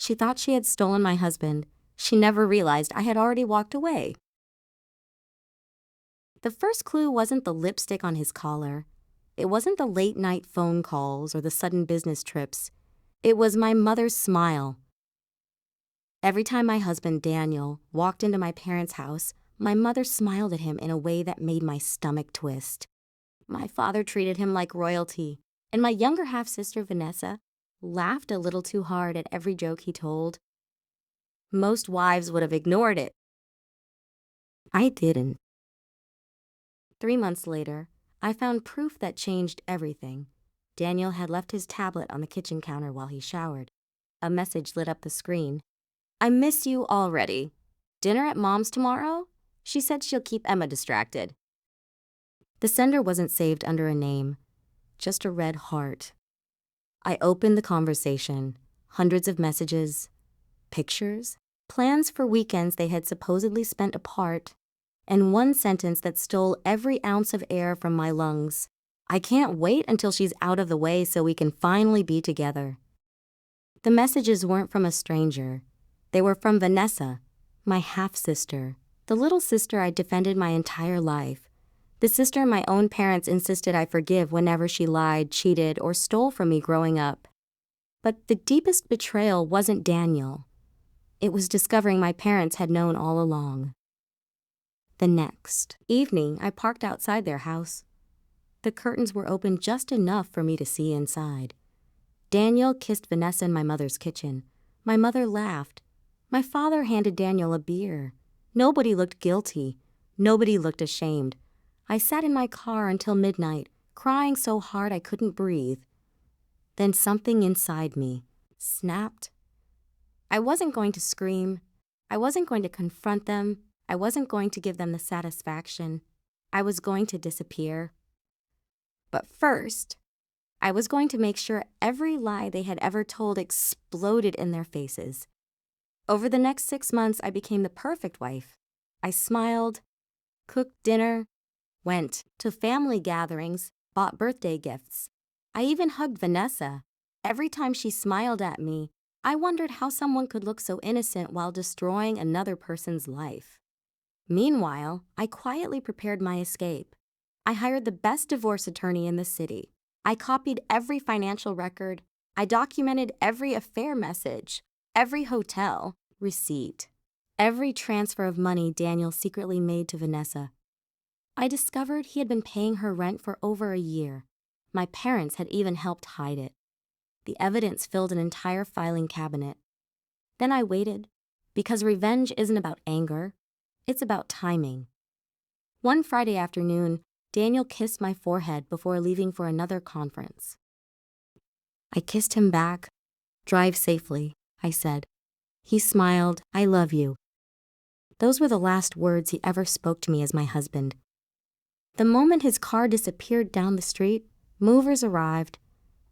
She thought she had stolen my husband. She never realized I had already walked away. The first clue wasn't the lipstick on his collar. It wasn't the late-night phone calls or the sudden business trips. It was my mother's smile. Every time my husband, Daniel, walked into my parents' house, my mother smiled at him in a way that made my stomach twist. My father treated him like royalty, and my younger half-sister, Vanessa, laughed a little too hard at every joke he told. Most wives would have ignored it. I didn't. 3 months later, I found proof that changed everything. Daniel had left his tablet on the kitchen counter while he showered. A message lit up the screen. "I miss you already. Dinner at Mom's tomorrow? She said she'll keep Emma distracted." The sender wasn't saved under a name, just a red heart. I opened the conversation. Hundreds of messages, pictures, plans for weekends they had supposedly spent apart, and one sentence that stole every ounce of air from my lungs. "I can't wait until she's out of the way so we can finally be together." The messages weren't from a stranger. They were from Vanessa, my half-sister, the little sister I defended my entire life, the sister my own parents insisted I forgive whenever she lied, cheated, or stole from me growing up. But the deepest betrayal wasn't Daniel. It was discovering my parents had known all along. The next evening, I parked outside their house. The curtains were open just enough for me to see inside. Daniel kissed Vanessa in my mother's kitchen. My mother laughed. My father handed Daniel a beer. Nobody looked guilty. Nobody looked ashamed. I sat in my car until midnight, crying so hard I couldn't breathe. Then something inside me snapped. I wasn't going to scream. I wasn't going to confront them. I wasn't going to give them the satisfaction. I was going to disappear. But first, I was going to make sure every lie they had ever told exploded in their faces. Over the next 6 months, I became the perfect wife. I smiled, cooked dinner, went to family gatherings, bought birthday gifts. I even hugged Vanessa. Every time she smiled at me, I wondered how someone could look so innocent while destroying another person's life. Meanwhile, I quietly prepared my escape. I hired the best divorce attorney in the city. I copied every financial record. I documented every affair message, every hotel receipt, every transfer of money Daniel secretly made to Vanessa. I discovered he had been paying her rent for over a year. My parents had even helped hide it. The evidence filled an entire filing cabinet. Then I waited, because revenge isn't about anger, it's about timing. One Friday afternoon, Daniel kissed my forehead before leaving for another conference. I kissed him back. "Drive safely," I said. He smiled, "I love you." Those were the last words he ever spoke to me as my husband. The moment his car disappeared down the street, movers arrived.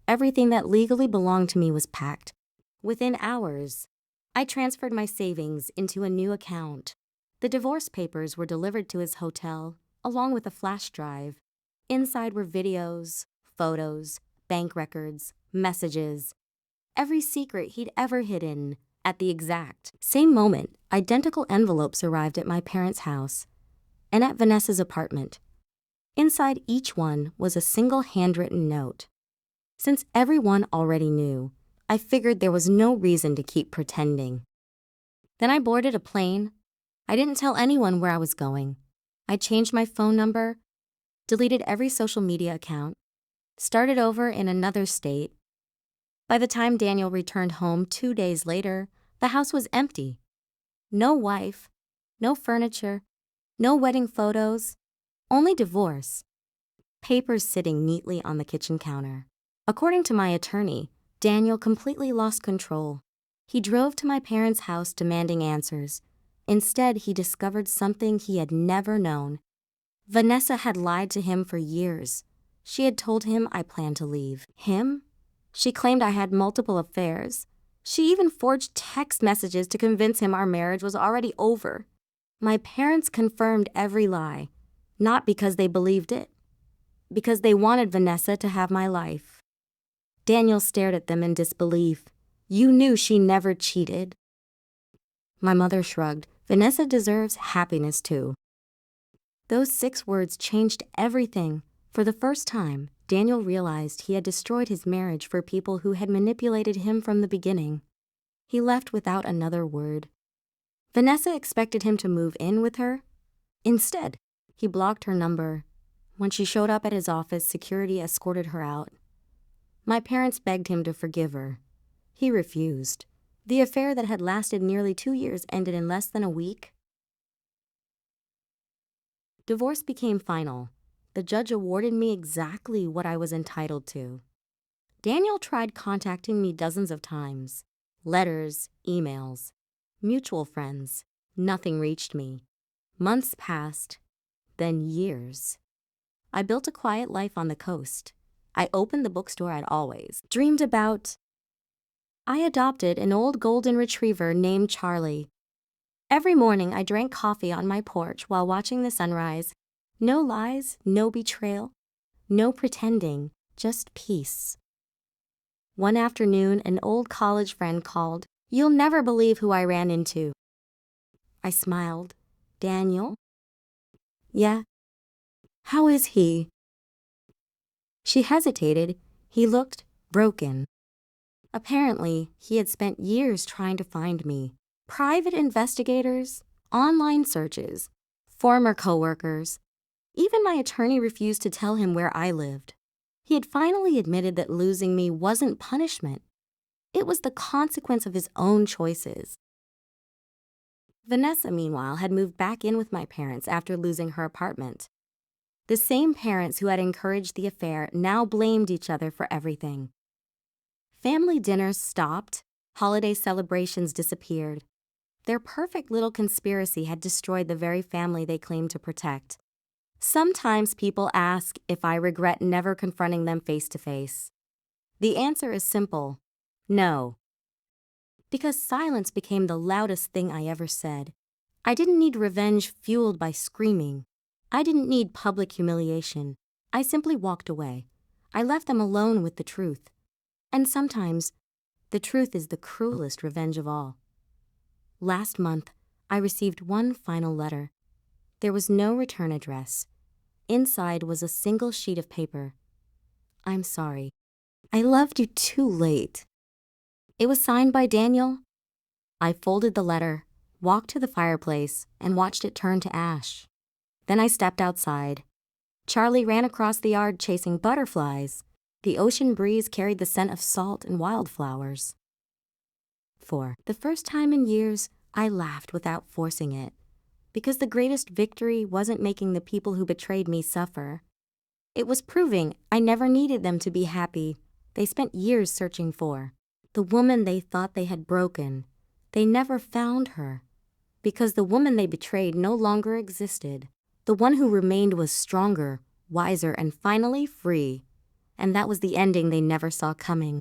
Everything that legally belonged to me was packed. Within hours, I transferred my savings into a new account. The divorce papers were delivered to his hotel, along with a flash drive. Inside were videos, photos, bank records, messages, every secret he'd ever hidden. At the exact same moment, identical envelopes arrived at my parents' house and at Vanessa's apartment. Inside each one was a single handwritten note. Since everyone already knew, I figured there was no reason to keep pretending. Then I boarded a plane. I didn't tell anyone where I was going. I changed my phone number, deleted every social media account, started over in another state. By the time Daniel returned home 2 days later, the house was empty. No wife, no furniture, no wedding photos, only divorce. Papers sitting neatly on the kitchen counter. According to my attorney, Daniel completely lost control. He drove to my parents' house demanding answers. Instead, he discovered something he had never known. Vanessa had lied to him for years. She had told him I planned to leave. Him? She claimed I had multiple affairs. She even forged text messages to convince him our marriage was already over. My parents confirmed every lie, not because they believed it, because they wanted Vanessa to have my life. Daniel stared at them in disbelief. You knew she never cheated. My mother shrugged. Vanessa deserves happiness too. Those 6 words changed everything. For the first time, Daniel realized he had destroyed his marriage for people who had manipulated him from the beginning. He left without another word. Vanessa expected him to move in with her. Instead, he blocked her number. When she showed up at his office, security escorted her out. My parents begged him to forgive her. He refused. The affair that had lasted nearly 2 years ended in less than a week. Divorce became final. The judge awarded me exactly what I was entitled to. Daniel tried contacting me dozens of times. Letters, emails, mutual friends. Nothing reached me. Months passed, then years. I built a quiet life on the coast. I opened the bookstore I'd always dreamed about. I adopted an old golden retriever named Charlie. Every morning I drank coffee on my porch while watching the sunrise. No lies, no betrayal, no pretending, just peace. One afternoon, an old college friend called. You'll never believe who I ran into. I smiled. Daniel? Yeah. How is he? She hesitated. He looked broken. Apparently, he had spent years trying to find me. Private investigators, online searches, former coworkers. Even my attorney refused to tell him where I lived. He had finally admitted that losing me wasn't punishment. It was the consequence of his own choices. Vanessa, meanwhile, had moved back in with my parents after losing her apartment. The same parents who had encouraged the affair now blamed each other for everything. Family dinners stopped, holiday celebrations disappeared. Their perfect little conspiracy had destroyed the very family they claimed to protect. Sometimes people ask if I regret never confronting them face to face. The answer is simple: no. Because silence became the loudest thing I ever said. I didn't need revenge fueled by screaming. I didn't need public humiliation. I simply walked away. I left them alone with the truth. And sometimes, the truth is the cruelest revenge of all. Last month, I received one final letter. There was no return address. Inside was a single sheet of paper. I'm sorry. I loved you too late. It was signed by Daniel. I folded the letter, walked to the fireplace, and watched it turn to ash. Then I stepped outside. Charlie ran across the yard chasing butterflies. The ocean breeze carried the scent of salt and wildflowers. For the first time in years, I laughed without forcing it. Because the greatest victory wasn't making the people who betrayed me suffer. It was proving I never needed them to be happy. They spent years searching for the woman they thought they had broken. They never found her. Because the woman they betrayed no longer existed. The one who remained was stronger, wiser, and finally free. And that was the ending they never saw coming.